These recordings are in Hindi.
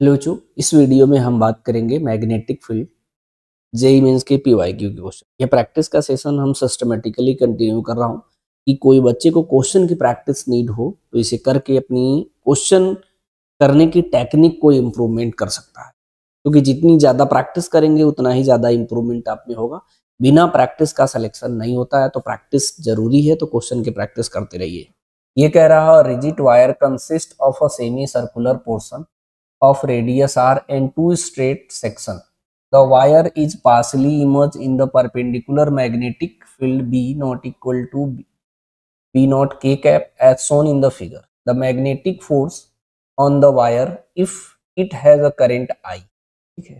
हेलो बच्चों, इस वीडियो में हम बात करेंगे मैग्नेटिक फील्ड जेईई मेंस के पीवाईक्यू के क्वेश्चन। ये प्रैक्टिस का सेशन हम सिस्टमेटिकली कंटिन्यू कर रहा हूँ कि कोई बच्चे को क्वेश्चन की प्रैक्टिस नीड हो तो इसे करके अपनी क्वेश्चन करने की टेक्निक को इम्प्रूवमेंट कर सकता है, क्योंकि जितनी ज़्यादा प्रैक्टिस करेंगे उतना ही ज़्यादा इम्प्रूवमेंट आप में होगा। बिना प्रैक्टिस का सिलेक्शन नहीं होता है, तो प्रैक्टिस जरूरी है, तो क्वेश्चन की प्रैक्टिस करते रहिए। ये कह रहा है rigid wire consist of a semi circular portion of radius r and two straight section. The wire is partially immersed in the perpendicular magnetic field B not equal to B naught k cap as shown in the figure. The magnetic force on the wire if it has a current I. ठीक है,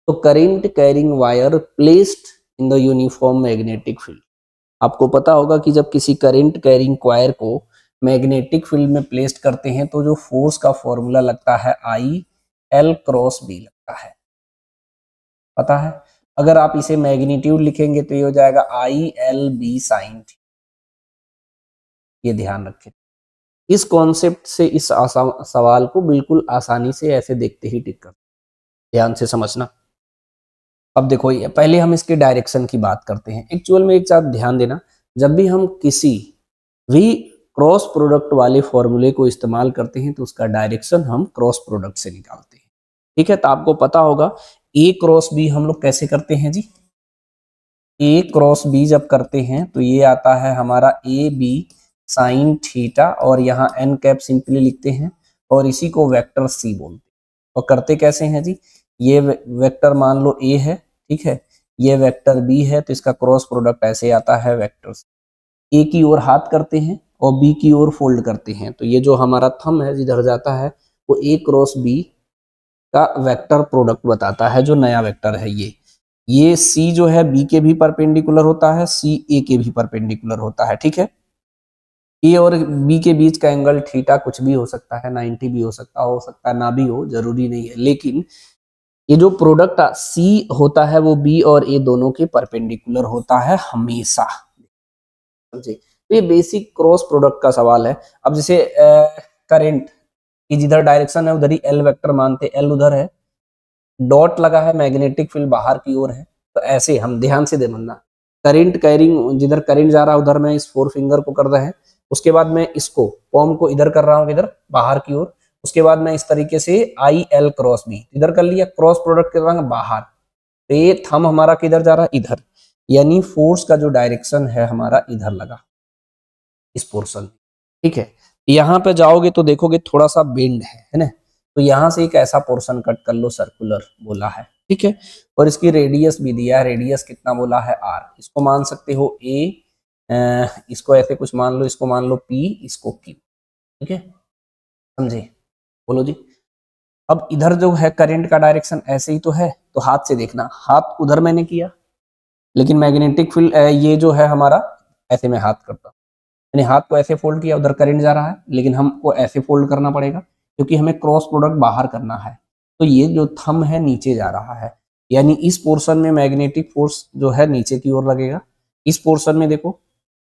तो current carrying wire placed in the uniform magnetic field. आपको पता होगा कि जब किसी करंट कैरिंग वायर को मैग्नेटिक फील्ड में प्लेस्ड करते हैं तो जो फोर्स का फॉर्मूला लगता है आई एल क्रॉस बी लगता है, पता है। अगर आप इसे मैग्नीट्यूड लिखेंगे तो ये हो जाएगा आई एल बी साइन, ये ध्यान रखें। इस कॉन्सेप्ट से इस सवाल को बिल्कुल आसानी से ऐसे देखते ही टिक कर, ध्यान से समझना। अब देखो, ये पहले हम इसके डायरेक्शन की बात करते हैं। एक्चुअल में एक साथ ध्यान देना, जब भी हम किसी भी क्रॉस प्रोडक्ट वाले फॉर्मूले को इस्तेमाल करते हैं तो उसका डायरेक्शन हम क्रॉस प्रोडक्ट से निकालते हैं। ठीक है, तो आपको पता होगा ए क्रॉस बी हम लोग कैसे करते हैं जी। ए क्रॉस बी जब करते हैं तो ये आता है हमारा ए बी साइन थीटा, और यहाँ एन कैप सिंपली लिखते हैं और इसी को वेक्टर सी बोलते हैं। और करते कैसे हैं जी, ये वेक्टर मान लो ए है, ठीक है, ये वेक्टर बी है, तो इसका क्रॉस प्रोडक्ट ऐसे आता है वेक्टर ए की ओर हाथ करते हैं और बी की ओर फोल्ड करते हैं, तो ये जो हमारा थंब है जिधर जाता है वो ए क्रॉस बी का वेक्टर प्रोडक्ट बताता है, जो नया वेक्टर है ये सी जो है बी के भी परपेंडिकुलर होता है, सी ए के भी परपेंडिकुलर होता है। ठीक है, ए और बी के बीच का एंगल थीटा कुछ भी हो सकता है, 90 भी हो सकता है ना भी हो, जरूरी नहीं है, लेकिन ये जो प्रोडक्ट सी होता है वो बी और ए दोनों के परपेंडिकुलर होता है हमेशा, समझे। तो ये बेसिक क्रॉस प्रोडक्ट का सवाल है। अब जैसे करंट की जिधर डायरेक्शन है उधर ही एल वेक्टर मानते, एल उधर है, डॉट लगा है, मैग्नेटिक फील्ड बाहर की ओर है, तो ऐसे हम ध्यान से देखना, करंट कैरिंग जिधर करंट जा रहा है उधर मैं इस फोर फिंगर को कर रहा है, उसके बाद मैं इसको पॉम को इधर कर रहा हूँ, इधर बाहर की ओर, उसके बाद मैं इस तरीके से आई एल क्रॉस बी इधर कर लिया, क्रॉस प्रोडक्ट कर रहा हूँ बाहर, तो ये थंब हमारा किधर जा रहा है, इधर, यानी फोर्स का जो डायरेक्शन है हमारा इधर लगा इस पोर्शन। ठीक है, यहाँ पे जाओगे तो देखोगे थोड़ा सा बेंड है ना, तो यहाँ से एक ऐसा पोर्शन कट कर लो, सर्कुलर बोला है, ठीक है, और इसकी रेडियस भी दिया है, रेडियस कितना बोला है आर, इसको मान सकते हो ए, इसको ऐसे कुछ मान लो, इसको मान लो पी, इसको क्यू, ठीक है, समझे, बोलो जी। अब इधर जो है करंट का डायरेक्शन ऐसे ही तो है, तो हाथ से देखना, हाथ उधर मैंने किया, लेकिन मैग्नेटिक फील्ड ये जो है हमारा, ऐसे मैं हाथ करता हूँ, यानी हाथ को ऐसे फोल्ड किया, उधर करंट जा रहा है, लेकिन हमको ऐसे फोल्ड करना पड़ेगा क्योंकि हमें क्रॉस प्रोडक्ट बाहर करना है, तो ये जो थंब है नीचे जा रहा है, यानी इस पोर्शन में मैग्नेटिक फोर्स जो है नीचे की ओर लगेगा। इस पोर्शन में देखो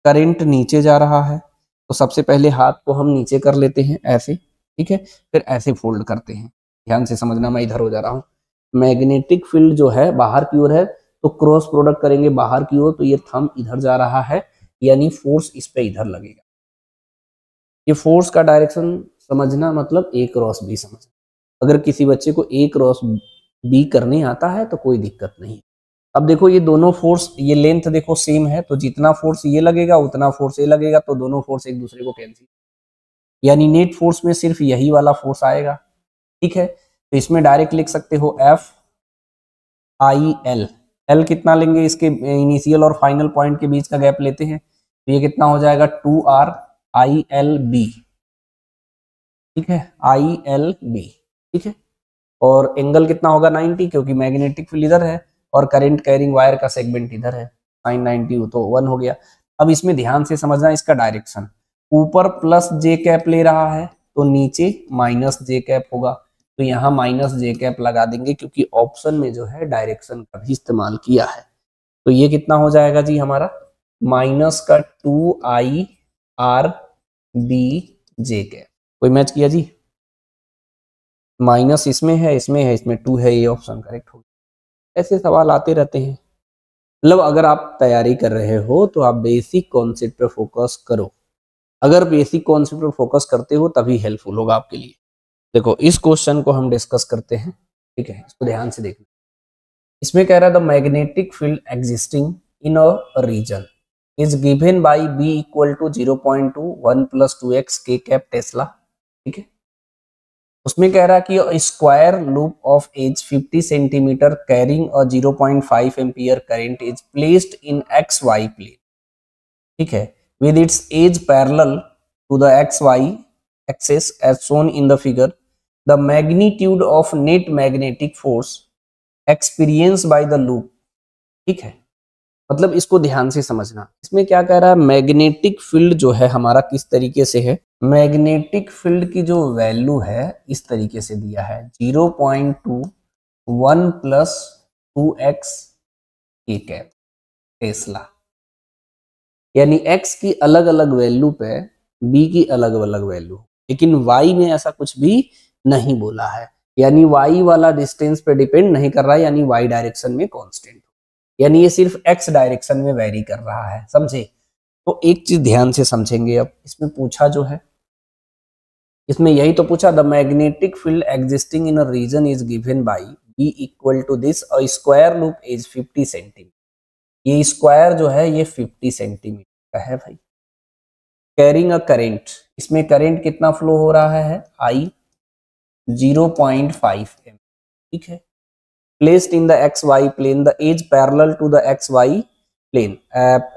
करंट नीचे जा रहा है, तो सबसे पहले हाथ को हम नीचे कर लेते हैं ऐसे, ठीक है, फिर ऐसे फोल्ड करते हैं, ध्यान से समझना, मैं इधर हो जा रहा हूँ, मैग्नेटिक फील्ड जो है बाहर की ओर है, तो क्रॉस प्रोडक्ट करेंगे बाहर की ओर, तो ये थंब इधर जा रहा है, यानी फोर्स इस पे इधर लगेगा। ये फोर्स का डायरेक्शन समझना मतलब ए क्रॉस बी समझना। अगर किसी बच्चे को ए क्रॉस बी करने आता है तो कोई दिक्कत नहीं। अब देखो ये दोनों फोर्स, ये लेंथ देखो सेम है, तो जितना फोर्स ये लगेगा उतना फोर्स ये लगेगा, तो दोनों फोर्स एक दूसरे को कैंसिल, यानी नेट फोर्स में सिर्फ यही वाला फोर्स आएगा। ठीक है, तो इसमें डायरेक्ट लिख सकते हो एफ आई एल, एल कितना लेंगे, इसके इनिशियल और फाइनल पॉइंट के बीच का गैप लेते हैं, तो ये कितना हो जाएगा 2r आई एल बी, ठीक है, आई एल बी, ठीक है, और एंगल कितना होगा 90, क्योंकि मैग्नेटिक फील्ड इधर है और करंट कैरिंग वायर का सेगमेंट इधर है, साइन 90 तो 1 हो गया। अब इसमें ध्यान से समझना, इसका डायरेक्शन ऊपर प्लस जे कैप ले रहा है तो नीचे माइनस जे कैप होगा, तो यहाँ माइनस जे कैप लगा देंगे क्योंकि ऑप्शन में जो है डायरेक्शन का भी इस्तेमाल किया है, तो ये कितना हो जाएगा जी हमारा माइनस का 2 IR B J कैप। कोई मैच किया जी, माइनस इसमें है, इसमें 2 है, ये ऑप्शन करेक्ट होगा। ऐसे सवाल आते रहते हैं। मतलब अगर आप तैयारी कर रहे हो तो आप बेसिक कॉन्सेप्ट पे फोकस करो। अगर बेसिक कॉन्सेप्ट पे फोकस करते हो तभी हेल्पफुल होगा आपके लिए। देखो इस क्वेश्चन को हम डिस्कस करते हैं, ठीक है, इसको ध्यान से देखना। इसमें कह रहा है the magnetic field existing in a region is given by B equal to 0.2 1 plus 2x के कैप टेस्ला, ठीक है। उसमें कह रहा है कि square loop of edge 50 centimetre carrying a 0.5 ampere current is placed in X Y plane, ठीक है, with its edge parallel to the xy axis as shown in the figure. The magnitude of net magnetic force experienced by the loop, ठीक है। मतलब इसको ध्यान से समझना। इसमें क्या कह रहा है, मैग्नेटिक फील्ड जो है हमारा किस तरीके से है, मैग्नेटिक फील्ड की जो वैल्यू है इस तरीके से दिया है 0.2 1 प्लस 2x के कैप टेस्ला, यानी x की अलग अलग वैल्यू पे b की अलग अलग वैल्यू, लेकिन y में ऐसा कुछ भी नहीं बोला है, यानी y वाला डिस्टेंस पे डिपेंड नहीं कर रहा है, यानी y डायरेक्शन में कांस्टेंट, यानी ये सिर्फ x डायरेक्शन में वेरी कर रहा है, समझे। तो एक चीज ध्यान से समझेंगे। अब इसमें पूछा जो है, इसमें यही तो पूछा, the magnetic field existing in a region is given by b equal to this a square loop is 50 centimetre. ये स्क्वायर जो है ये 50 सेंटीमीटर का है भाई। कैरिंग अ करेंट, इसमें करंट कितना फ्लो हो रहा है, I 0.5 एम, ठीक है। Placed in the X Y plane, the edge parallel to the X Y plane,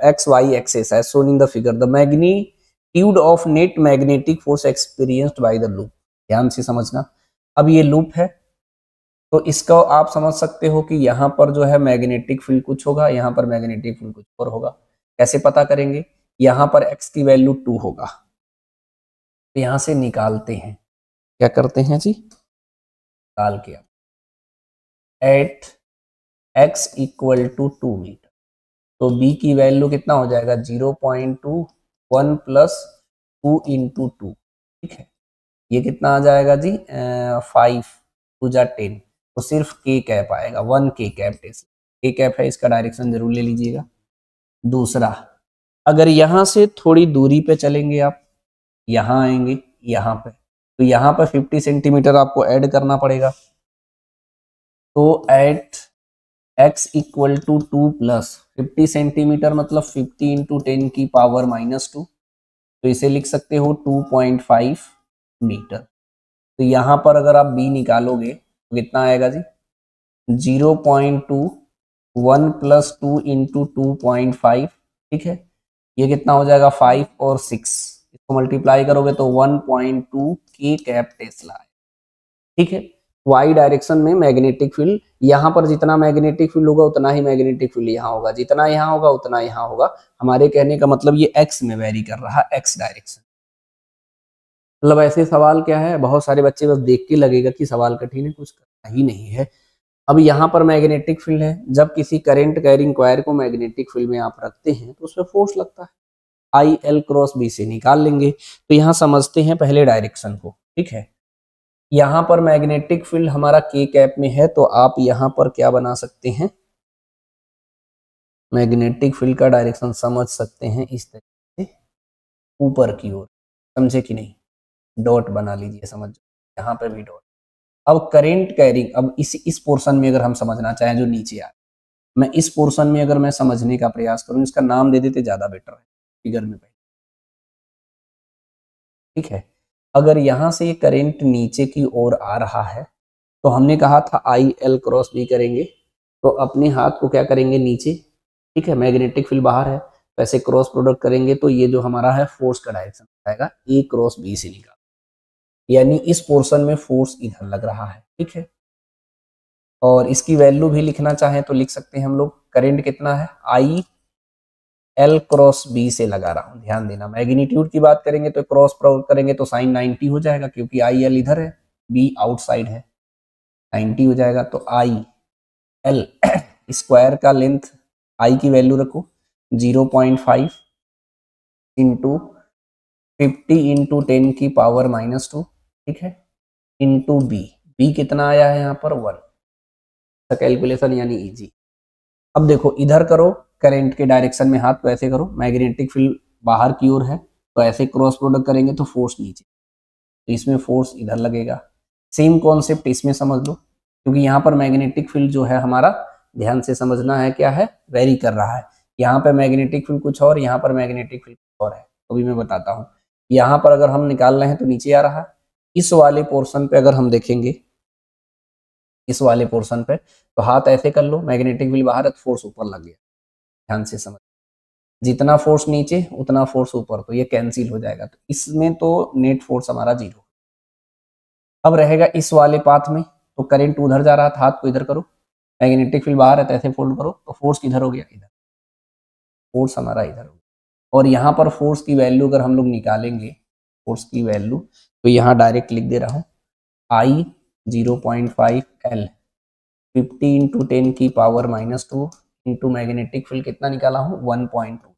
X Y axis as shown in the figure, the magnitude of net magnetic force experienced by the loop. ध्यान से समझना। अब ये लूप है तो इसका आप समझ सकते हो कि यहाँ पर जो है मैग्नेटिक फील्ड कुछ होगा, यहाँ पर मैग्नेटिक फील्ड कुछ और होगा। कैसे पता करेंगे, यहाँ पर x की वैल्यू 2 होगा, तो यहाँ से निकालते हैं, क्या करते हैं जी, निकाल के at x equal to 2 metre, तो b की वैल्यू कितना हो जाएगा 0.2 1 प्लस 2 इंटू 2, ठीक है। ये कितना आ जाएगा जी 5 2 जा 10, तो सिर्फ k कैप आएगा, 1 k cap test, k cap है, इसका डायरेक्शन जरूर ले लीजिएगा। दूसरा, अगर यहां से थोड़ी दूरी पे चलेंगे आप, यहां आएंगे यहां पे, तो यहां पर 50 सेंटीमीटर आपको ऐड करना पड़ेगा। तो at x equal to 2 plus 50 centimetre मतलब 50 इंटू 10 की पावर -2, तो इसे लिख सकते हो 2.5 मीटर। तो यहाँ पर अगर आप b निकालोगे तो कितना आएगा जी 0.2 1 प्लस 2 इंटू 2.5, ठीक है। ये कितना हो जाएगा 5 और 6, इसको मल्टीप्लाई करोगे तो 1.2 के कैप टेस्ला है, ठीक है। वाई डायरेक्शन में मैग्नेटिक फील्ड, यहाँ पर जितना मैग्नेटिक फील्ड होगा उतना ही मैग्नेटिक फील्ड यहाँ होगा, जितना यहाँ होगा उतना यहाँ होगा। हमारे कहने का मतलब ये एक्स में वेरी कर रहा है, एक्स डायरेक्शन। मतलब ऐसे सवाल क्या है, बहुत सारे बच्चे बस देख के लगेगा कि सवाल कठिन है, कुछ करना ही नहीं है। अब यहाँ पर मैग्नेटिक फील्ड है, जब किसी करंट कैरिंग कॉइल को मैग्नेटिक फील्ड में आप रखते हैं तो उसमें फोर्स लगता है, आई एल क्रॉस बी से निकाल लेंगे। तो यहाँ समझते हैं पहले डायरेक्शन को, ठीक है। यहाँ पर मैग्नेटिक फील्ड हमारा के कैप में है, तो आप यहाँ पर क्या बना सकते हैं, मैग्नेटिक फील्ड का डायरेक्शन समझ सकते हैं इस तरीके से ऊपर की ओर, समझे कि नहीं, डॉट बना लीजिए, समझ, यहाँ पे भी डॉट। अब करंट कैरिंग, अब इस पोर्शन में अगर हम समझना चाहें जो नीचे आ, मैं इस पोर्शन में अगर मैं समझने का प्रयास करूं, इसका नाम दे देते ज्यादा बेटर है फिगर में, ठीक है। अगर यहां से ये करंट नीचे की ओर आ रहा है तो हमने कहा था आई एल क्रॉस बी करेंगे, तो अपने हाथ को क्या करेंगे नीचे, ठीक है, मैग्नेटिक फील्ड बाहर है, वैसे क्रॉस प्रोडक्ट करेंगे तो ये जो हमारा है फोर्स का डायरेक्शन आएगा ए क्रॉस बी से निकाल, यानी इस पोर्शन में फोर्स इधर लग रहा है, ठीक है। और इसकी वैल्यू भी लिखना चाहें तो लिख सकते हैं हम लोग, करंट कितना है आई एल क्रॉस बी से लगा रहा हूं, ध्यान देना। मैग्नीट्यूड की बात करेंगे तो क्रॉस प्रोडक्ट करेंगे तो साइन 90 हो जाएगा, क्योंकि आई एल इधर है, बी आउटसाइड है, 90 हो जाएगा। तो आई एल स्क्वायर का लेंथ, आई की वैल्यू रखो 0.5 इंटू 50 इंटू 10 की पावर -2, ठीक है, इंटू बी, बी कितना आया है यहाँ पर 1, कैलकुलेशन यानी इजी। अब देखो इधर करो, करंट के डायरेक्शन में हाथ तो ऐसे करो, मैग्नेटिक फील्ड बाहर की ओर है तो ऐसे क्रॉस प्रोडक्ट करेंगे तो फोर्स नीचे, तो इसमें फोर्स इधर लगेगा। सेम कॉन्सेप्ट इसमें समझ लो, क्योंकि यहाँ पर मैग्नेटिक फील्ड जो है हमारा, ध्यान से समझना है क्या है, वेरी कर रहा है। यहाँ पे मैग्नेटिक फील्ड कुछ और, यहाँ पर मैग्नेटिक फील्ड कुछ और है, तो भी मैं बताता हूँ। यहाँ पर अगर हम निकाल रहे हैं तो नीचे आ रहा है, इस वाले पोर्शन पे अगर हम देखेंगे, इस वाले पोर्शन पे, तो हाथ ऐसे कर लो, मैग्नेटिक फील्ड बाहर है तो फोर्स ऊपर लग गया। ध्यान से समझ, जितना फोर्स नीचे उतना फोर्स ऊपर, तो ये कैंसिल हो जाएगा, तो इसमें तो नेट फोर्स हमारा 0। अब रहेगा इस वाले पाथ में, तो करंट उधर जा रहा था, हाथ को इधर करो, मैग्नेटिक फील्ड बाहर है तो ऐसे फोल्ड करो, तो फोर्स किधर हो गया, इधर, फोर्स हमारा इधर हो गया। और यहाँ पर फोर्स की वैल्यू अगर हम लोग निकालेंगे, फोर्स की वैल्यू, तो यहाँ डायरेक्ट लिख दे रहा हूँ, I 0.5 L 50 इंटू 10 की पावर -2 इंटू मैग्नेटिक फील्ड कितना निकाला हूँ 1.2।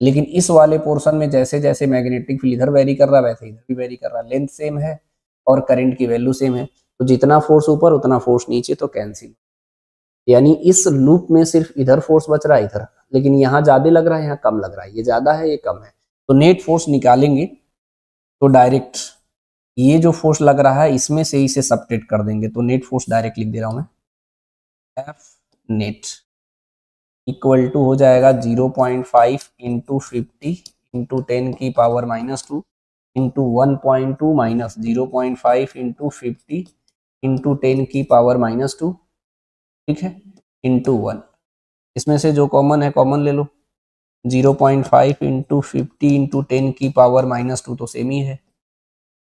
लेकिन इस वाले पोर्शन में जैसे जैसे मैग्नेटिक फील्ड इधर वेरी कर रहा है वैसे इधर भी वेरी कर रहा है, लेंथ सेम है और करंट की वैल्यू सेम है, तो जितना फोर्स ऊपर उतना फोर्स नीचे, तो कैंसिल। यानी इस लूप में सिर्फ इधर फोर्स बच रहा है इधर, लेकिन यहाँ ज्यादा लग रहा है यहाँ कम लग रहा है, ये ज्यादा है ये कम है, तो नेट फोर्स निकालेंगे तो डायरेक्ट ये जो फोर्स लग रहा है इसमें से इसे सबट्रैक्ट कर देंगे, तो नेट फोर्स डायरेक्ट लिख दे रहा हूं मैं, एफ नेट इक्वल टू हो जाएगा 0.5 इंटू 50 इंटू 10 की power -2 into 1.2 minus 0.5 into 50 into 10 की पावर -2, ठीक है, इंटू 1। इसमें से जो कॉमन है कॉमन ले लो, 0.5 इंटू 50 इंटू 10 की पावर -2 तो सेम ही है।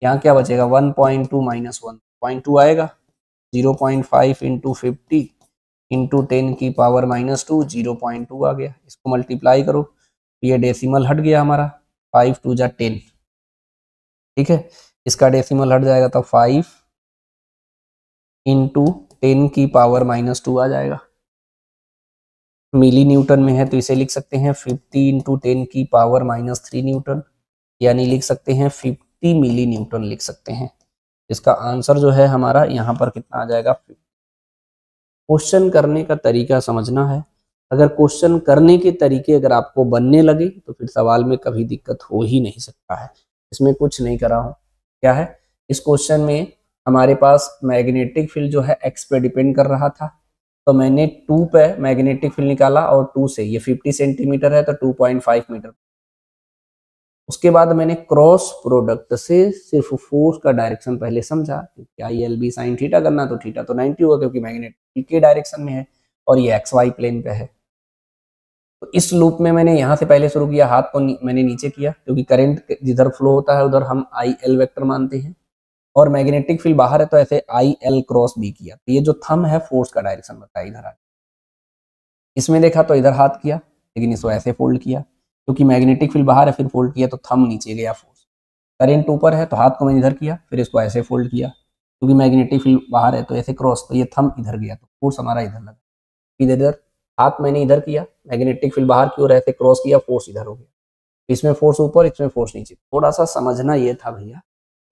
यहाँ क्या बचेगा 1.2 माइनस 1.2 आएगा, 0.5 इंटू 50 इंटू 10 की पावर -2 0.2 आ गया। इसको मल्टीप्लाई करो तो ये डेसिमल हट गया हमारा, 5 2 जा 10, ठीक है, इसका डेसिमल हट जाएगा तो 5 इंटू 10 की पावर -2 आ जाएगा। मिली न्यूटन में है तो इसे लिख सकते हैं 50 इंटू 10 की पावर -3 न्यूटन, यानी लिख सकते हैं 50 मिली न्यूटन लिख सकते हैं। इसका आंसर जो है हमारा यहाँ पर कितना आ जाएगा। क्वेश्चन करने का तरीका समझना है, अगर क्वेश्चन करने के तरीके अगर आपको बनने लगे तो फिर सवाल में कभी दिक्कत हो ही नहीं सकता है। इसमें कुछ नहीं करा हूँ, क्या है, इस क्वेश्चन में हमारे पास मैग्नेटिक फील्ड जो है एक्स पे डिपेंड कर रहा था, तो मैंने 2 पे मैग्नेटिक फील्ड निकाला और 2 से, ये 50 सेंटीमीटर है तो 2.5 मीटर। उसके बाद मैंने क्रॉस प्रोडक्ट से सिर्फ फोर्स का डायरेक्शन पहले समझा, क्योंकि I L B sine theta करना तो थीटा तो 90 होगा क्योंकि मैग्नेटिक के डायरेक्शन में है और ये एक्स वाई प्लेन पे है। तो इस लूप में मैंने यहाँ से पहले शुरू किया, हाथ को मैंने नीचे किया क्योंकि करंट जिधर फ्लो होता है उधर हम आई एल वेक्टर मानते हैं, और मैग्नेटिक फील्ड बाहर है तो ऐसे आई एल क्रॉस बी किया, तो ये जो थंब है फोर्स का डायरेक्शन बताया इधर। इसमें देखा तो इधर हाथ किया, लेकिन इसको ऐसे फोल्ड किया क्योंकि मैग्नेटिक फील्ड बाहर है, फिर फोल्ड किया तो थंब नीचे गया, फोर्स करंट ऊपर है तो हाथ को मैंने इधर किया, फिर इसको ऐसे फोल्ड किया क्योंकि मैग्नेटिक फील्ड बाहर है तो ऐसे क्रॉस, तो ये थंब इधर गया तो फोर्स हमारा इधर लगा। फिर इधर हाथ मैंने इधर किया, मैग्नेटिक फील्ड बाहर की ओर ऐसे क्रॉस किया, फोर्स इधर हो गया, इसमें फोर्स ऊपर इसमें फोर्स नीचे। थोड़ा सा समझना ये था भैया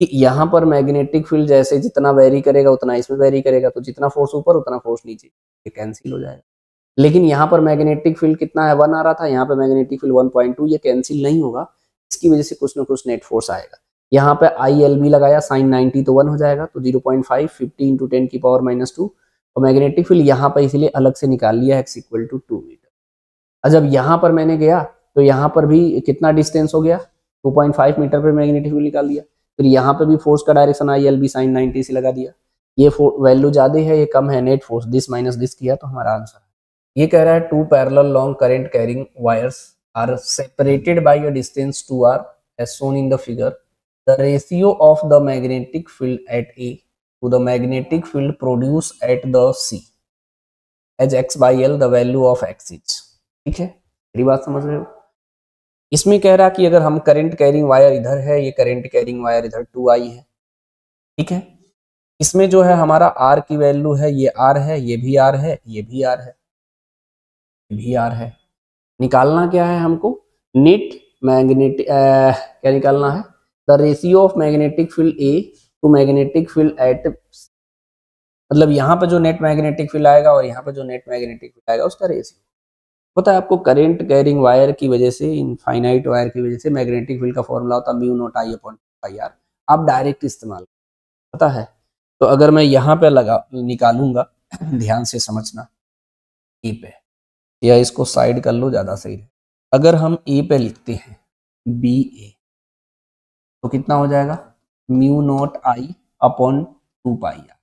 कि यहाँ पर मैग्नेटिक फील्ड जैसे जितना वेरी करेगा उतना इसमें वेरी करेगा, तो जितना फोर्स ऊपर उतना फोर्स नीचे, ये कैंसिल हो जाएगा। लेकिन यहाँ पर मैग्नेटिक फील्ड कितना है 1 आ रहा था, यहाँ पे मैग्नेटिक फील्ड 1.2, ये कैंसिल नहीं होगा, इसकी वजह से कुछ ना कुछ नेट फोर्स आएगा। यहाँ पे आई एल बी लगाया साइन 90 तो 1 हो जाएगा, तो 0.5 50 इंटू 10 की पावर -2, और मैग्नेटिक फील्ड यहाँ पर इसलिए अलग से निकाल लिया x इक्वल टू 2 मीटर। और जब यहाँ पर मैंने गया तो यहाँ पर भी कितना डिस्टेंस हो गया 2.5 मीटर पे मैग्नेटिक फील्ड निकाल दिया, फिर यहाँ पे भी फोर्स का direction I L B sine 90 से लगा दिया, ये वैल्यू ज्यादा है ये कम है, net force this minus this किया तो हमारा आंसर। ये कह रहा है 2 parallel long current carrying wires are separated by a distance 2r as shown in the figure. The ratio of the magnetic field at A to the magnetic field produced at the C as x by L the value of x is। ठीक है, मेरी बात समझ रहे हो। इसमें कह रहा कि अगर हम करंट कैरिंग वायर इधर है, ये करंट कैरिंग वायर इधर 2i है, ठीक है, इसमें जो है हमारा r की वैल्यू है, ये r है, ये भी r है, ये भी r है, भी r है। निकालना क्या है हमको, नेट मैग्नेटिक क्या निकालना है, the ratio of magnetic field A to magnetic field at मतलब यहाँ पे जो नेट मैग्नेटिक फील्ड आएगा और यहाँ पे जो नेट मैग्नेटिक फील्ड आएगा उसका रेशियो। पता है आपको करंट कैरिंग वायर की वजह से, इनफाइनाइट वायर की वजह से मैग्नेटिक फील्ड का फॉर्मूला होता है mu naught I upon pi R. आप डायरेक्ट इस्तेमाल पता है। तो अगर मैं यहाँ पे लगा निकालूंगा, ध्यान से समझना, ए पे, या इसको साइड कर लो ज़्यादा सही है। अगर हम ए पे लिखते हैं बी ए, तो कितना हो जाएगा mu naught I upon 2 pi R.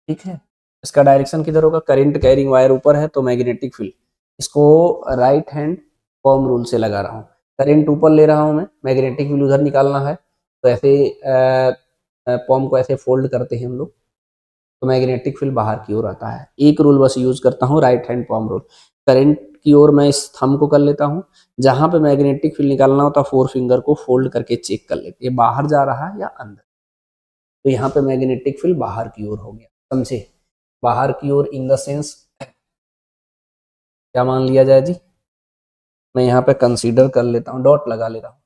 ठीक है, इसका डायरेक्शन किधर होगा, करंट कैरिंग वायर ऊपर है तो मैग्नेटिक फील्ड, इसको राइट हैंड पॉम रूल से लगा रहा हूँ, करंट ऊपर ले रहा हूँ मैं, मैग्नेटिक फील्ड उधर निकालना है, तो ऐसे पॉम को ऐसे फोल्ड करते हैं हम लोग, तो मैग्नेटिक फील्ड बाहर की ओर आता है। एक रूल बस यूज करता हूँ, राइट हैंड पॉम रूल। करंट की ओर मैं इस थंब को कर लेता हूँ, जहां पे मैग्नेटिक फील्ड निकालना होता है 4 फिंगर को फोल्ड करके चेक कर लेते हैं बाहर जा रहा है या अंदर। तो यहाँ पे मैग्नेटिक फील्ड बाहर की ओर हो गया, समझे। बाहर की ओर इन द सेंस क्या मान लिया जाए जी, मैं यहाँ पे कंसीडर कर लेता हूँ, डॉट लगा ले रहा हूँ,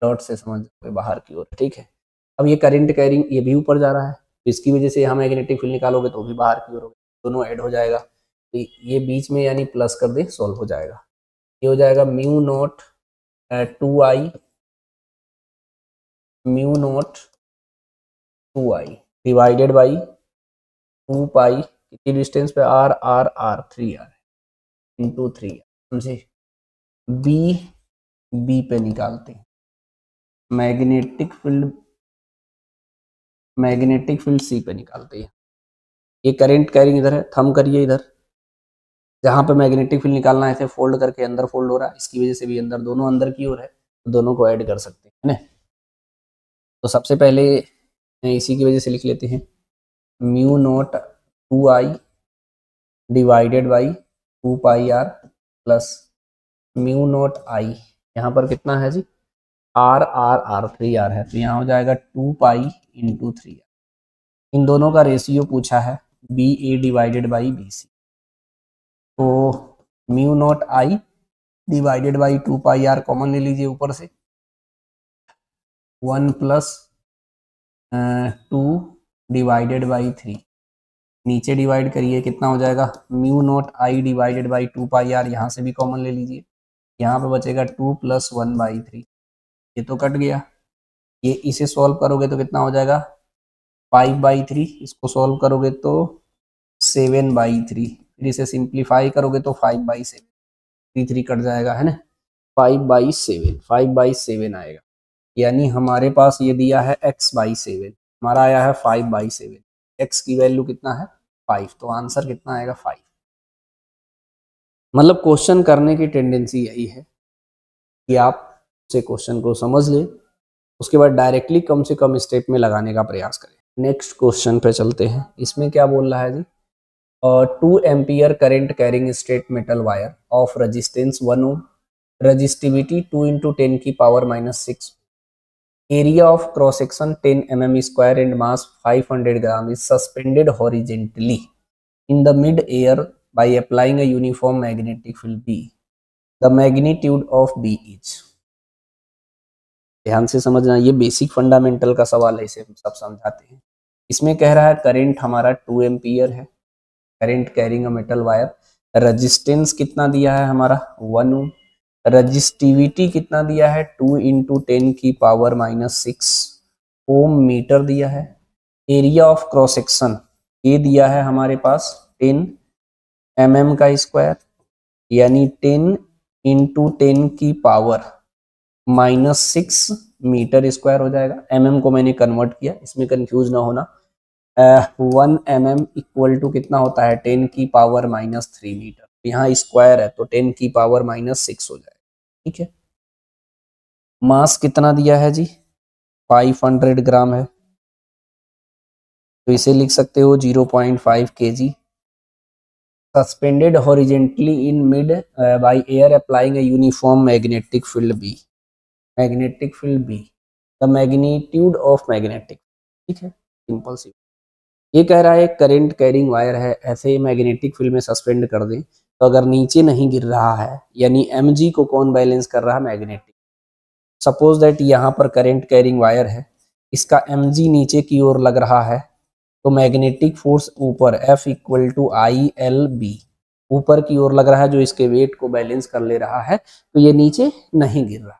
डॉट से समझ बाहर की ओर। ठीक है, अब ये करंट कैरिंग ये भी ऊपर जा रहा है, तो इसकी वजह से यहाँ मैग्नेटिक फील्ड निकालोगे तो भी बाहर की ओर होगा, दोनों ऐड हो जाएगा। तो ये बीच में यानी प्लस कर दे, सॉल्व हो जाएगा। ये हो जाएगा mu naught 2i divided by 2 पाई, कितनी डिस्टेंस पे, are are are 3r into 3, समझे। बी बी पे निकालते हैं मैग्नेटिक फील्ड सी पे निकालते हैं। ये करंट कैरिंग इधर है, थंब करिए इधर, जहां पे मैग्नेटिक फील्ड निकालना है ऐसे फोल्ड करके अंदर फोल्ड हो रहा है, इसकी वजह से भी अंदर, दोनों अंदर की ओर है, तो दोनों को ऐड कर सकते हैं ना। तो सबसे पहले इसी की वजह से लिख लेते हैं mu naught 2i divided by 2 pi R plus mu naught I, यहाँ पर कितना है जी, आर आर आर 3r है, तो यहाँ हो जाएगा 2 पाई इंटू 3r। इन दोनों का रेशियो पूछा है B A divided by B C, तो mu naught I divided by 2 pi R common ले लीजिए ऊपर से, 1 प्लस 2 डिवाइडेड बाई 3, नीचे डिवाइड करिए कितना हो जाएगा mu naught I divided by 2 pi R, यहाँ से भी कॉमन ले लीजिए, यहाँ पे बचेगा 2 प्लस 1 बाई 3, ये तो कट गया। ये इसे सॉल्व करोगे तो कितना हो जाएगा 5 बाई 3, इसको सॉल्व करोगे तो 7 बाई 3, फिर इसे सिंप्लीफाई करोगे तो 5 बाई 7, 3 कट जाएगा है ना, 5 बाई 7 आएगा। यानी हमारे पास ये दिया है x बाई 7, हमारा आया है 5 बाई 7, x की वैल्यू कितना है 5, तो आंसर कितना आएगा 5। मतलब क्वेश्चन करने की टेंडेंसी यही है कि आप से क्वेश्चन को समझ ले, उसके बाद डायरेक्टली कम से कम स्टेप में लगाने का प्रयास करें। नेक्स्ट क्वेश्चन पे चलते हैं, इसमें क्या बोल रहा है जी, 2 ampere current carrying straight metal wire of resistance 1 ohm, resistivity 2 into 10 की power -6, area of cross section 10 mm square and mass 500 gram is suspended horizontally in the mid air by applying a uniform magnetic field B, the magnitude of B is. ध्यान से समझना, ये बेसिक फंडामेंटल का सवाल है, इसे हम सब समझाते हैं। इसमें कह रहा है करंट हमारा 2 एम्पियर है, current carrying a metal wire, resistance कितना दिया है हमारा 1 ओम, रजिस्टिविटी कितना दिया है 2 इंटू 10 की पावर -6 ओम मीटर दिया है, एरिया ऑफ क्रॉस सेक्शन ये दिया है हमारे पास 10 mm का स्क्वायर, यानी 10 इंटू 10 की पावर -6 मीटर स्क्वायर हो जाएगा। mm को मैंने कन्वर्ट किया, इसमें कंफ्यूज ना होना। 1 mm इक्वल टू कितना होता है 10 की पावर -3 मीटर, यहाँ स्क्वायर है तो 10 की पावर -6 हो जाएगा। ठीक है, मास कितना दिया है जी 500 ग्राम है, तो इसे लिख सकते हो 0.5 kg, suspended horizontally in mid by air applying a uniform magnetic field B, magnetic field B, the magnitude of magnetic. ठीक है, सिंपल सी। ये कह रहा है करंट कैरिंग वायर है, ऐसे मैग्नेटिक फील्ड में सस्पेंड कर दें तो अगर नीचे नहीं गिर रहा है, यानी mg को कौन बैलेंस कर रहा है मैग्नेटिक। सपोज दैट यहाँ पर करंट कैरिंग वायर है, इसका mg नीचे की ओर लग रहा है, तो मैग्नेटिक फोर्स ऊपर F इक्वल टू ILB ऊपर की ओर लग रहा है, जो इसके वेट को बैलेंस कर ले रहा है, तो ये नीचे नहीं गिर रहा,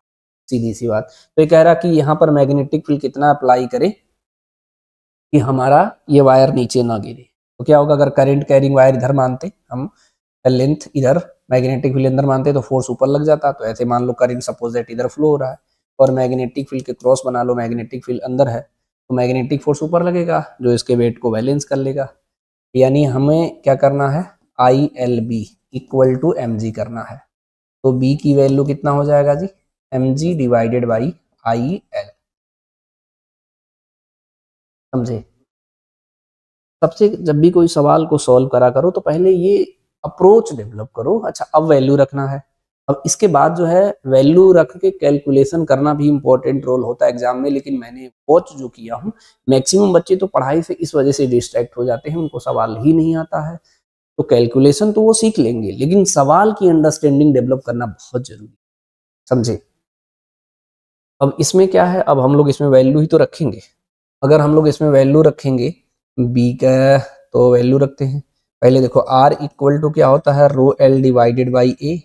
सीधी सी बात। तो ये कह रहा कि यहाँ पर मैग्नेटिक फील्ड कितना अप्लाई करे कि हमारा ये वायर नीचे ना गिरे। तो क्या होगा, अगर करंट कैरिंग वायर इधर मानते हम, लेंथ इधर, मैग्नेटिक फील्ड अंदर मानते तो फोर्स ऊपर लग जाता। तो ऐसे मान लो करंट सपोज दैट इधर फ्लो हो रहा है और मैग्नेटिक फील्ड के क्रॉस बना लो, मैग्नेटिक फील्ड अंदर है, तो मैग्नेटिक फोर्स ऊपर लगेगा जो इसके वेट को बैलेंस कर लेगा। यानी हमें क्या करना है, ILB इक्वल टू mg करना है। तो b की वैल्यू कितना हो जाएगा जी, mg डिवाइडेड बाई IL। समझे? सबसे जब भी कोई सवाल को सॉल्व करा करो तो पहले ये अप्रोच डेवलप करो। अच्छा, अब वैल्यू रखना है। अब इसके बाद जो है वैल्यू रख के कैलकुलेशन करना भी इंपॉर्टेंट रोल होता है एग्जाम में, लेकिन मैंने वॉच जो किया हूँ, मैक्सिमम बच्चे तो पढ़ाई से इस वजह से डिस्ट्रैक्ट हो जाते हैं, उनको सवाल ही नहीं आता है। तो कैलकुलेशन तो वो सीख लेंगे, लेकिन सवाल की अंडरस्टैंडिंग डेवलप करना बहुत जरूरी है। समझे? अब इसमें क्या है, अब हम लोग इसमें वैल्यू ही तो रखेंगे। अगर हम लोग इसमें वैल्यू रखेंगे बी का, तो वैल्यू रखते हैं। पहले देखो R इक्वल टू क्या होता है, रो L डिवाइडेड बाई A।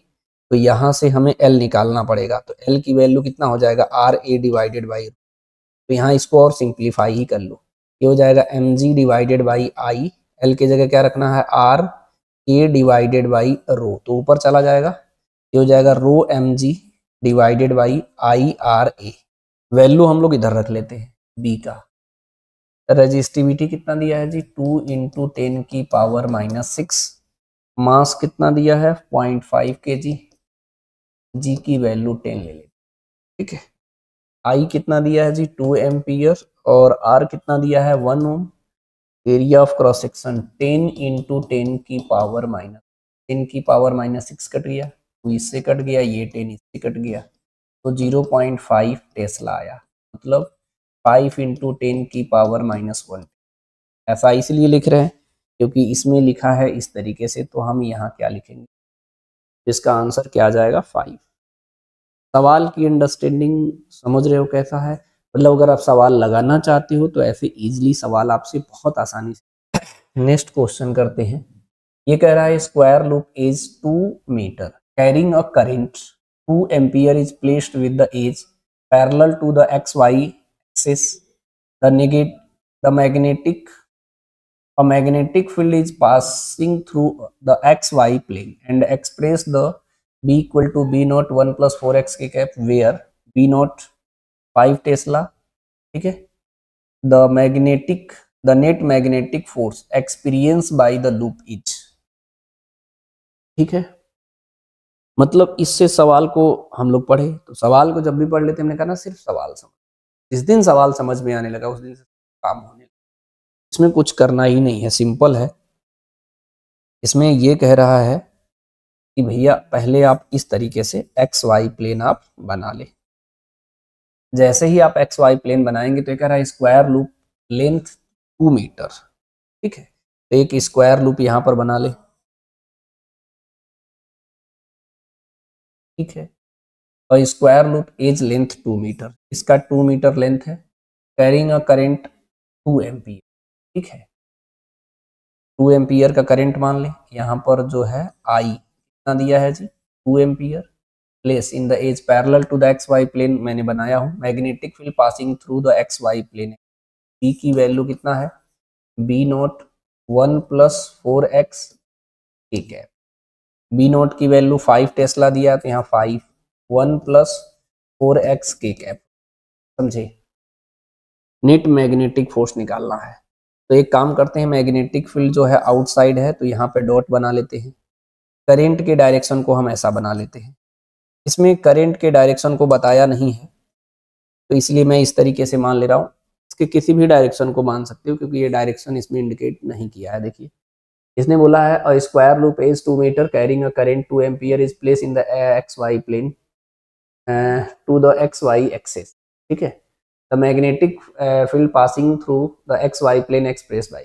तो यहाँ से हमें L निकालना पड़ेगा, तो L की वैल्यू कितना हो जाएगा, RA डिवाइडेड बाई। तो यहाँ इसको और सिंप्लीफाई ही कर लो, ये हो जाएगा mg divided by I। L की जगह क्या रखना है, RA डिवाइडेड बाई रो, तो ऊपर चला जाएगा, ये हो जाएगा रो mg divided by IRA। Value हम लोग इधर रख लेते हैं B का। रेजिस्टिविटी कितना दिया है जी, 2 इंटू 10 की पावर -6। मास कितना दिया है, 0.5 kg। जी की वैल्यू 10 ले लेते, ठीक है। आई कितना दिया है जी, 2 एम्पियर, और आर कितना दिया है, 1 ohm. Area of cross section 10 into 10 की पावर -10 की पावर -6 कट गया, तो इससे कट गया, ये 10 इससे कट गया, तो 0.5 टेस्ला आया। मतलब 5 इंटू 10 की पावर -1। ऐसा इसलिए लिख रहे हैं क्योंकि इसमें लिखा है इस तरीके से, तो हम यहाँ क्या लिखेंगे, इसका आंसर क्या आ जाएगा, 5। सवाल की अंडरस्टैंडिंग समझ रहे हो कैसा है? मतलब अगर आप सवाल लगाना चाहते हो तो ऐसे इजीली सवाल आपसे बहुत आसानी से। नेक्स्ट क्वेश्चन करते हैं। ये कह रहा है square loop is 2 metre carrying a current 2 ampere is placed with the edge parallel to the XY axis. The magnetic a magnetic field is passing through the XY plane and express the B equal to B naught 1 plus 4x k cap, where B naught 5 Tesla, ठीक है। the net magnetic force experienced by the loop is, ठीक है। मतलब इससे सवाल को हम लोग पढ़े, तो सवाल को जब भी पढ़ लेते हमने कहा ना, सिर्फ सवाल समझ, जिस दिन सवाल समझ में आने लगा उस दिन से काम होने लगा। इसमें कुछ करना ही नहीं है, सिंपल है। इसमें ये कह रहा है कि भैया पहले आप इस तरीके से XY प्लेन आप बना ले। जैसे ही आप XY प्लेन बनाएंगे तो ये कह रहा है स्क्वायर लूप लेंथ 2 मीटर, ठीक है। तो एक स्क्वायर लूप यहां पर बना ले, ठीक है। और square loop edge length 2 metre, इसका 2 मीटर लेंथ है, कैरिंग अ करंट 2 एम्पियर, ठीक है। 2 एम्पियर का करंट मान ले, यहाँ पर जो है I कितना दिया है जी, 2 ampere, place in the edge parallel to the XY plane, मैंने बनाया हूँ। Magnetic field passing through the XY plane, B की वैल्यू कितना है, B नॉट 1 प्लस 4x, ठीक है। B नॉट की वैल्यू 5 टेस्ला दिया, तो यहाँ 5 1 प्लस 4x के कैप, समझे। नेट मैग्नेटिक फोर्स निकालना है, तो एक काम करते हैं, मैग्नेटिक फील्ड जो है आउटसाइड है, तो यहाँ पे डॉट बना लेते हैं। करंट के डायरेक्शन को हम ऐसा बना लेते हैं। इसमें करंट के डायरेक्शन को बताया नहीं है, तो इसलिए मैं इस तरीके से मान ले रहा हूँ। इसके किसी भी डायरेक्शन को मान सकते हो, क्योंकि ये डायरेक्शन इसमें इंडिकेट नहीं किया है। देखिए, इसने बोला है a square loop is 2 metre carrying a current 2 ampere is place in the XY plane to the XY axis, ठीक है। The magnetic field passing through the XY plane express by,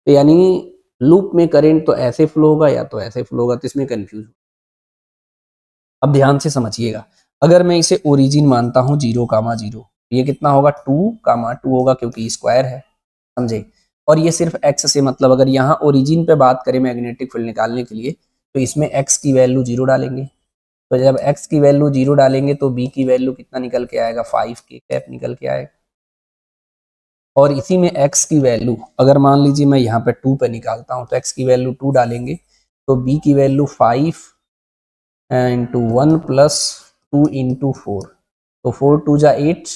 तो यानी लूप में करंट तो ऐसे फ्लो होगा या तो ऐसे फ्लो होगा, तो इसमें कंफ्यूज। अब ध्यान से समझिएगा, अगर मैं इसे ओरिजिन मानता हूँ 0, 0, ये कितना होगा 2, 2 होगा क्योंकि स्क्वायर है, समझे। और ये सिर्फ एक्स से मतलब, अगर यहाँ ओरिजिन पे बात करें मैग्नेटिक फील्ड निकालने के लिए तो इसमें एक्स की वैल्यू 0 डालेंगे। तो जब एक्स की वैल्यू 0 डालेंगे तो बी की वैल्यू कितना निकल के आएगा, 5 के कैप निकल के आएगा। और इसी में x की वैल्यू अगर मान लीजिए मैं यहाँ पे 2 पे निकालता हूँ तो x की वैल्यू 2 डालेंगे तो b की वैल्यू 5 इंटू 1 प्लस 2 इंटू 4, तो 4 2 जा 8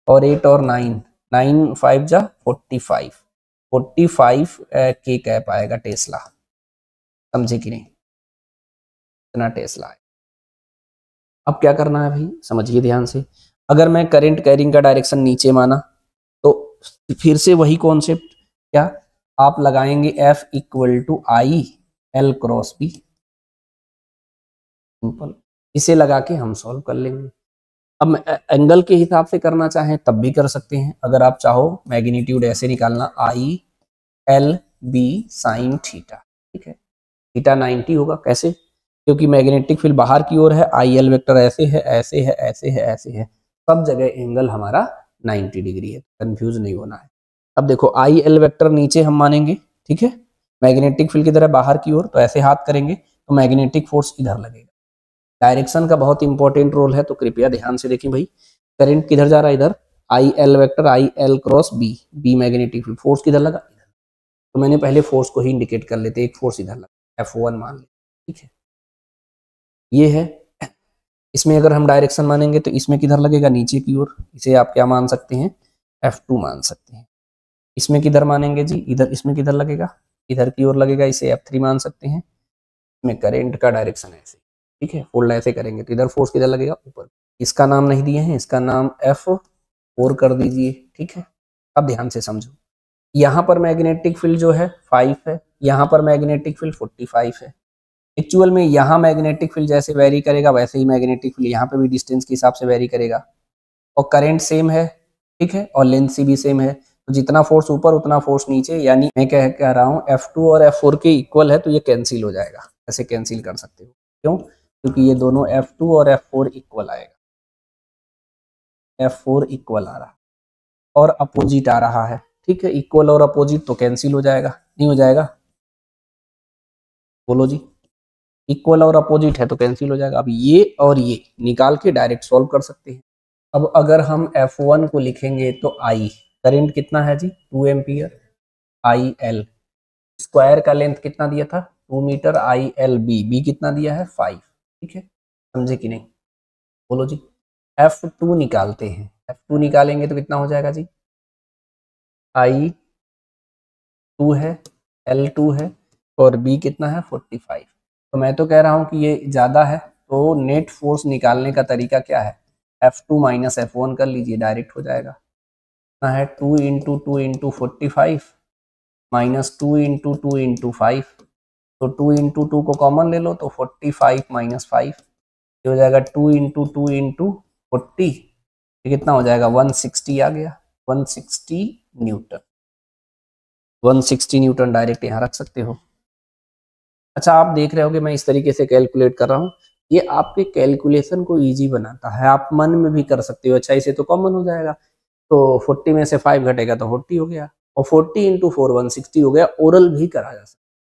और 8 और 9, 9 5 जा 45, 45 के कैप आएगा टेस्ला। समझे कि नहीं, इतना टेस्ला है। अब क्या करना है भाई, समझिए ध्यान से। अगर मैं करंट कैरिंग का डायरेक्शन नीचे माना तो फिर से वही कॉन्सेप्ट, क्या आप लगाएंगे F equal to I L cross B, simple. इसे लगा के हम सॉल्व कर लेंगे। अब एंगल के हिसाब से करना चाहें तब भी कर सकते हैं। अगर आप चाहो मैग्नीट्यूड ऐसे निकालना, I L B sine theta, ठीक है, थीटा 90 होगा। कैसे, क्योंकि मैग्नेटिक फील्ड बाहर की ओर है, आई एल वेक्टर ऐसे है ऐसे है ऐसे है ऐसे है, सब जगह एंगल हमारा 90 डिग्री है, कंफ्यूज नहीं होना है। अब देखो आई एल वेक्टर नीचे हम मानेंगे, ठीक है, मैग्नेटिक फील्ड की तरह बाहर की ओर, तो ऐसे हाथ करेंगे तो मैग्नेटिक फोर्स इधर लगेगा। डायरेक्शन का बहुत इंपॉर्टेंट रोल है, तो कृपया ध्यान से देखिए भाई। करंट किधर जा रहा है, इधर, I L vector I L cross B, B magnetic field, force किधर लगा, इधर। तो मैंने पहले फोर्स को ही इंडिकेट कर लेते, एक फोर्स इधर लगा, F1 मान लेते, ठीक है, ये है। इसमें अगर हम डायरेक्शन मानेंगे तो इसमें किधर लगेगा, नीचे की ओर, इसे आप क्या मान सकते हैं, F2 मान सकते हैं। इसमें किधर मानेंगे जी, इधर, इसमें किधर लगेगा, इधर की ओर लगेगा, इसे F3 मान सकते हैं। इसमें करंट का डायरेक्शन ऐसे, ठीक है, फोल्ड ऐसे करेंगे तो इधर फोर्स किधर लगेगा, ऊपर। इसका नाम नहीं दिए हैं, इसका नाम F4 कर दीजिए, ठीक है। अब ध्यान से समझो, यहाँ पर मैग्नेटिक फील्ड जो है 5 है, यहाँ पर मैग्नेटिक फील्ड 45 है। एक्चुअल में यहाँ मैग्नेटिक फील्ड जैसे वेरी करेगा वैसे ही मैग्नेटिक फील्ड यहाँ पे भी डिस्टेंस के हिसाब से वेरी करेगा, और करंट सेम है, ठीक है, और लेंथ सी भी सेम है। तो जितना फोर्स ऊपर उतना फोर्स नीचे, यानी मैं कह रहा हूँ F2 और F4 के इक्वल है, तो ये कैंसिल हो जाएगा, ऐसे कैंसिल कर सकते हो। क्यों, क्योंकि ये दोनों F2 और F4 इक्वल आएगा, F4 इक्वल आ रहा और अपोजिट आ रहा है, ठीक है, इक्वल और अपोजिट तो कैंसिल हो जाएगा, नहीं हो जाएगा, बोलो जी, इक्वल और अपोजिट है तो कैंसिल हो जाएगा। अब ये और ये निकाल के डायरेक्ट सॉल्व कर सकते हैं। अब अगर हम F1 को लिखेंगे तो आई, करंट कितना है जी, 2 एम्पियर, आई एल, स्क्वायर का लेंथ कितना दिया था, 2 metre, I L B, B कितना दिया है 5, ठीक है, समझे कि नहीं, बोलो जी। F2 निकालते हैं, F2 निकालेंगे तो कितना हो जाएगा जी, आई 2 है, L2 है, और B कितना है 45। तो मैं तो कह रहा हूँ कि ये ज़्यादा है, तो नेट फोर्स निकालने का तरीका क्या है, F2 माइनस F1 कर लीजिए, डायरेक्ट हो जाएगा। कितना है, 2 into 2 into 45 minus 2 into 2 into 5, तो 2 इंटू 2 को कॉमन ले लो तो 45 माइनस 5, ये हो जाएगा 2 इंटू 2 इंटू 40, ये कितना हो जाएगा 160 आ गया, 160 न्यूटन, 160 न्यूटन डायरेक्ट यहाँ रख सकते हो। अच्छा, आप देख रहे हो कि मैं इस तरीके से कैलकुलेट कर रहा हूँ, ये आपके कैलकुलेशन को इजी बनाता है, आप मन में भी कर सकते हो। अच्छा, इसे तो कॉमन हो जाएगा, तो 40 में से 5 घटेगा तो 40 हो गया, और 40 इंटू 4 160 हो गया। ओरल भी करा जा सकता है,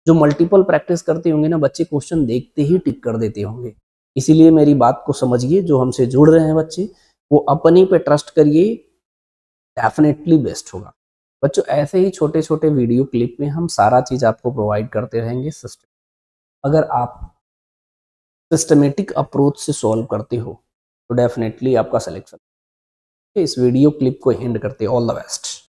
जो मल्टीपल प्रैक्टिस करते होंगे ना बच्चे, क्वेश्चन देखते ही टिक कर देते होंगे। इसीलिए मेरी बात को समझिए, जो हमसे जुड़ रहे हैं बच्चे, वो अपनी पे ट्रस्ट करिए, डेफिनेटली बेस्ट होगा। बच्चों, ऐसे ही छोटे छोटे वीडियो क्लिप में हम सारा चीज आपको प्रोवाइड करते रहेंगे सिस्टम। अगर आप सिस्टमेटिक अप्रोच से सॉल्व करते हो तो डेफिनेटली आपका सिलेक्शन। इस वीडियो क्लिप को एंड करते, ऑल द बेस्ट।